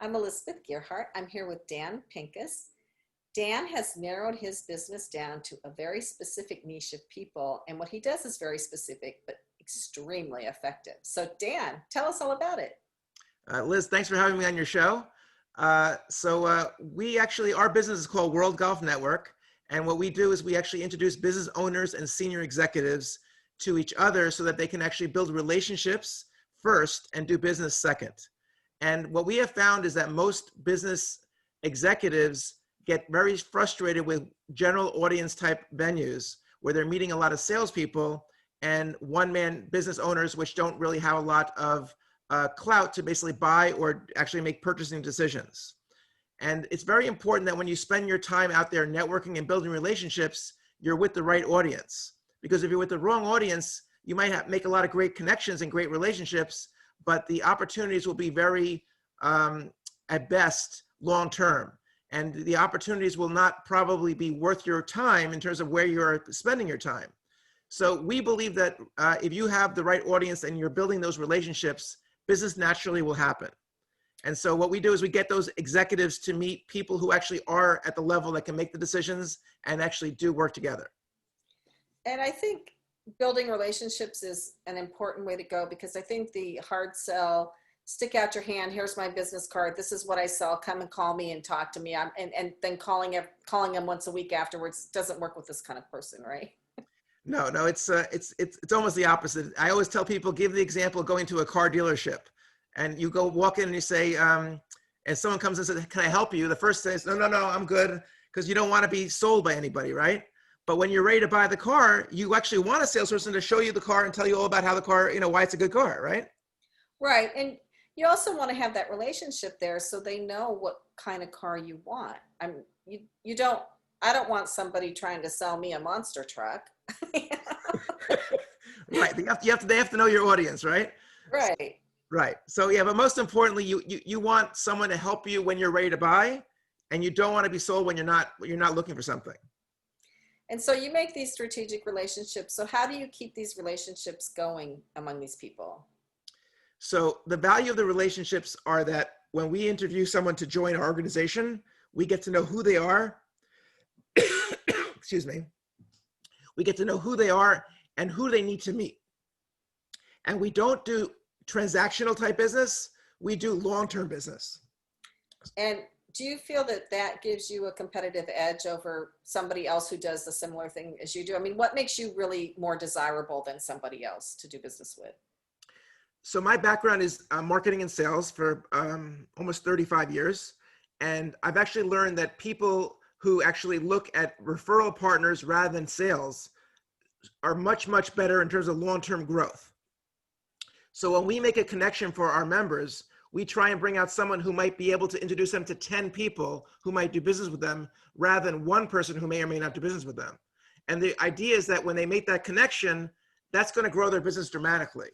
I'm Elizabeth Gearhart. I'm here with Dan Pincus. Dan has narrowed his business down to a very specific niche of people, and what he does is very specific, but extremely effective. So Dan, tell us all about it. Liz, thanks for having me on your show. Our business is called World Golf Network. And what we do is we actually introduce business owners and senior executives to each other so that they can actually build relationships first and do business second. And what we have found is that most business executives get very frustrated with general audience type venues where they're meeting a lot of salespeople and one-man business owners, which don't really have a lot of clout to basically buy or actually make purchasing decisions. And it's very important that when you spend your time out there networking and building relationships, you're with the right audience. Because if you're with the wrong audience, you might make a lot of great connections and great relationships, but the opportunities will be very, at best, long-term. And the opportunities will not probably be worth your time in terms of where you're spending your time. So we believe that if you have the right audience and you're building those relationships, business naturally will happen. And so what we do is we get those executives to meet people who actually are at the level that can make the decisions and actually do work together. And I think building relationships is an important way to go, because I think the hard sell, stick out your hand, here's my business card, this is what I sell, come and call me and talk to me, and then calling them once a week afterwards doesn't work with this kind of person, right? No, it's almost the opposite. I always tell people, give the example of going to a car dealership. And you go walk in and you say, and someone comes and says, can I help you? The first thing is, no, I'm good, because you don't want to be sold by anybody, right? But when you're ready to buy the car, you actually want a salesperson to show you the car and tell you all about how the car, why it's a good car, right? Right. And you also want to have that relationship there so they know what kind of car you want. I don't want somebody trying to sell me a monster truck. Right. They have to know your audience, right? Right. Right. So yeah, but most importantly, you want someone to help you when you're ready to buy, and you don't want to be sold when you're not looking for something. And so you make these strategic relationships. So how do you keep these relationships going among these people? So the value of the relationships are that when we interview someone to join our organization, we get to know who they are. Excuse me. We get to know who they are and who they need to meet. And we don't do transactional type business, we do long-term business. And do you feel that gives you a competitive edge over somebody else who does the similar thing as you do? I mean, what makes you really more desirable than somebody else to do business with? So my background is marketing and sales for almost 35 years. And I've actually learned that people who actually look at referral partners rather than sales are much, much better in terms of long-term growth. So when we make a connection for our members, we try and bring out someone who might be able to introduce them to 10 people who might do business with them rather than one person who may or may not do business with them. And the idea is that when they make that connection, that's going to grow their business dramatically.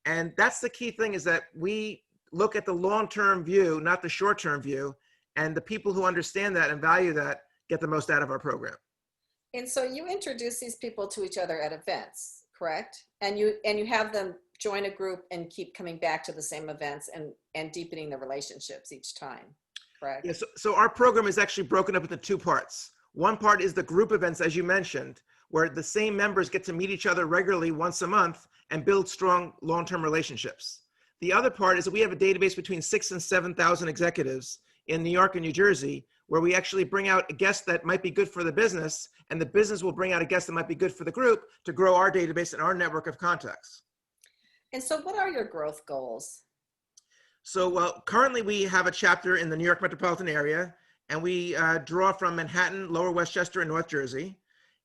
And that's the key thing, is that we look at the long-term view, not the short-term view. And the people who understand that and value that get the most out of our program. And so you introduce these people to each other at events, correct? And you have them join a group and keep coming back to the same events and deepening the relationships each time, correct? Yeah, so our program is actually broken up into two parts. One part is the group events, as you mentioned, where the same members get to meet each other regularly once a month and build strong long-term relationships. The other part is that we have a database between 6,000 and 7,000 executives in New York and New Jersey, where we actually bring out a guest that might be good for the business, and the business will bring out a guest that might be good for the group to grow our database and our network of contacts. And so what are your growth goals? So currently we have a chapter in the New York metropolitan area, and we draw from Manhattan, Lower Westchester, and North Jersey.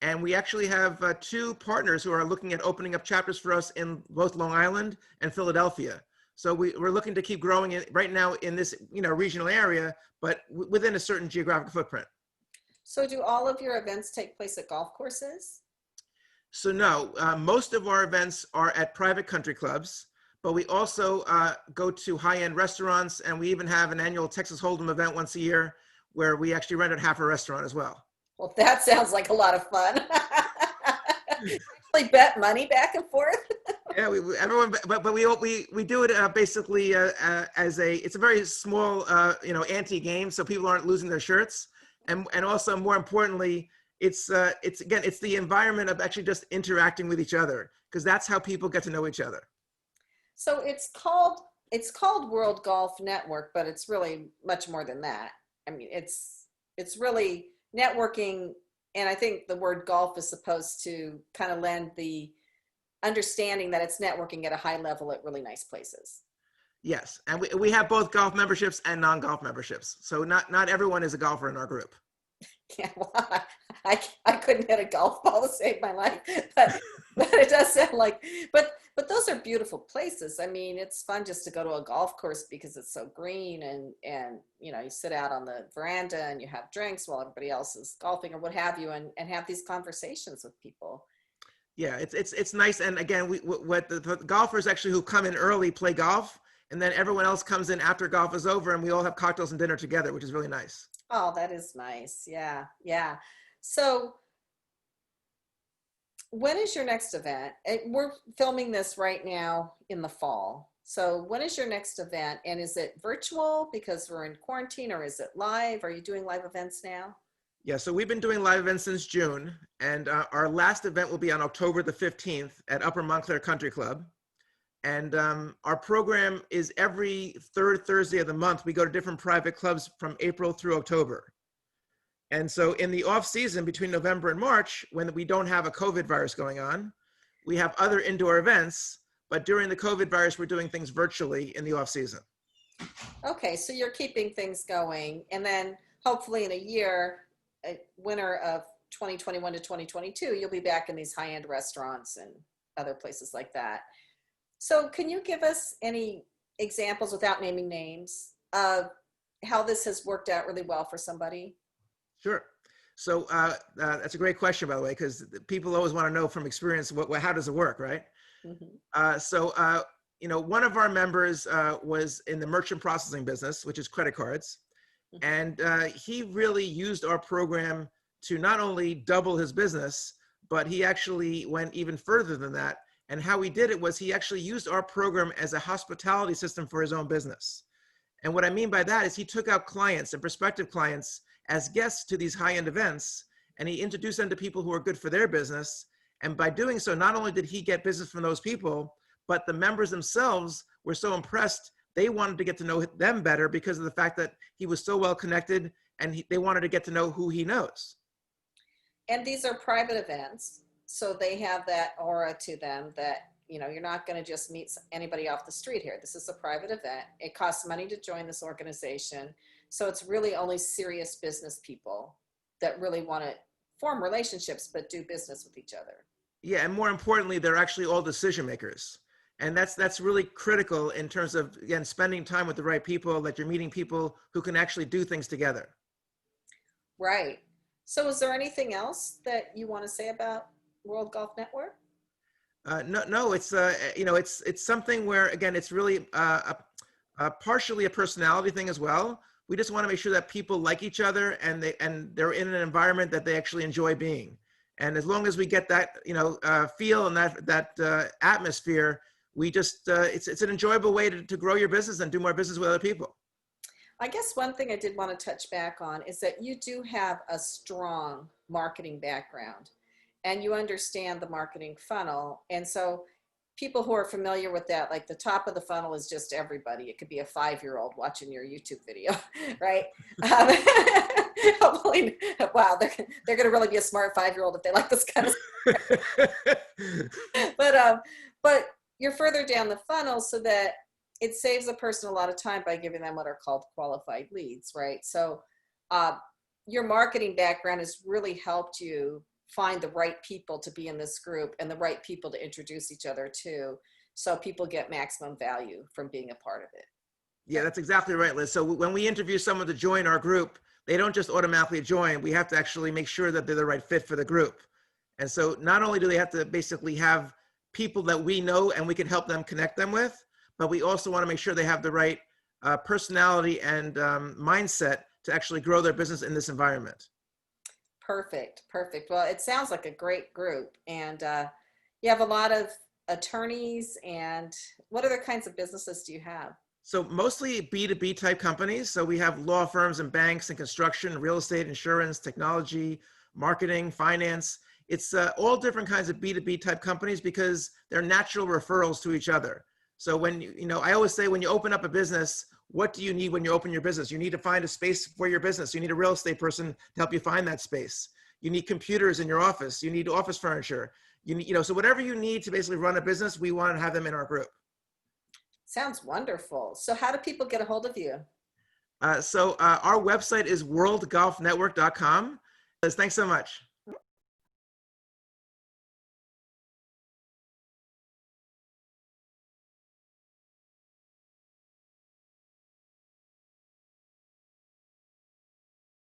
And we actually have two partners who are looking at opening up chapters for us in both Long Island and Philadelphia. So we're looking to keep growing it right now in this regional area, but within a certain geographic footprint. So do all of your events take place at golf courses? So no, most of our events are at private country clubs, but we also go to high-end restaurants, and we even have an annual Texas Hold'em event once a year where we actually rent out half a restaurant as well. Well, that sounds like a lot of fun. Actually bet money back and forth. Yeah, everyone, but we do it basically as it's a very small anti-game, so people aren't losing their shirts, and also more importantly, it's the environment of actually just interacting with each other, because that's how people get to know each other. So it's called World Golf Network, but it's really much more than that. I mean, it's really networking, and I think the word golf is supposed to kind of lend the understanding that it's networking at a high level at really nice places. Yes, and we have both golf memberships and non-golf memberships, so not everyone is a golfer in our group. Yeah, well, I couldn't hit a golf ball to save my life, but it does sound like, but those are beautiful places. I mean, it's fun just to go to a golf course because it's so green, and you sit out on the veranda and you have drinks while everybody else is golfing or what have you, and have these conversations with people. Yeah, it's nice. And again, what the golfers actually who come in early play golf, and then everyone else comes in after golf is over, and we all have cocktails and dinner together, which is really nice. Oh, that is nice. Yeah, yeah. So when is your next event? We're filming this right now in the fall. So when is your next event? And is it virtual because we're in quarantine, or is it live? Are you doing live events now? Yeah, so we've been doing live events since June, and our last event will be on October the 15th at Upper Montclair Country Club. And our program is every third Thursday of the month. We go to different private clubs from April through October. And so in the off season between November and March, when we don't have a COVID virus going on, we have other indoor events. But during the COVID virus, we're doing things virtually in the off season. Okay, so you're keeping things going. And then hopefully in a year, winter of 2021 to 2022, you'll be back in these high-end restaurants and other places like that. So can you give us any examples without naming names of how this has worked out really well for somebody? Sure. So that's a great question, by the way, because people always want to know from experience, how does it work, right? Mhm. One of our members was in the merchant processing business, which is credit cards. Mhm. And he really used our program to not only double his business, but he actually went even further than that. And how he did it was he actually used our program as a hospitality system for his own business. And what I mean by that is he took out clients and prospective clients as guests to these high-end events, and he introduced them to people who are good for their business. And by doing so, not only did he get business from those people, but the members themselves were so impressed, they wanted to get to know them better because of the fact that he was so well connected, and they wanted to get to know who he knows. And these are private events, so they have that aura to them that, you're not going to just meet anybody off the street here. This is a private event. It costs money to join this organization. So it's really only serious business people that really want to form relationships, but do business with each other. Yeah, and more importantly, they're actually all decision makers. And that's really critical in terms of, again, spending time with the right people, that you're meeting people who can actually do things together. Right. So is there anything else that you want to say about World Golf Network? No, it's something where, again, it's really partially a personality thing as well. We just want to make sure that people like each other, and they're in an environment that they actually enjoy being. And as long as we get that feel and that atmosphere, we just it's an enjoyable way to grow your business and do more business with other people. I guess one thing I did want to touch back on is that you do have a strong marketing background, and you understand the marketing funnel. And so people who are familiar with that, like the top of the funnel is just everybody. It could be a 5-year-old watching your YouTube video, right? Um, hopefully, wow, they're going to really be a smart 5-year-old if they like this kind of stuff. But you're further down the funnel, so that it saves a person a lot of time by giving them what are called qualified leads, right? So your marketing background has really helped you find the right people to be in this group and the right people to introduce each other to, so people get maximum value from being a part of it. Yeah, that's exactly right, Liz. So when we interview someone to join our group, they don't just automatically join. We have to actually make sure that they're the right fit for the group. And so not only do they have to basically have people that we know and we can help them connect them with, but we also want to make sure they have the right personality and mindset to actually grow their business in this environment. Perfect, perfect. Well, it sounds like a great group, and you have a lot of attorneys, and what other kinds of businesses do you have? So mostly B2B type companies. So we have law firms and banks and construction, real estate, insurance, technology, marketing, finance. It's all different kinds of B2B type companies because they're natural referrals to each other. So when I always say when you open up a business, what do you need when you open your business? You need to find a space for your business. You need a real estate person to help you find that space. You need computers in your office. You need office furniture. You need, so whatever you need to basically run a business, we want to have them in our group. Sounds wonderful. So how do people get a hold of you? So our website is worldgolfnetwork.com. Thanks so much.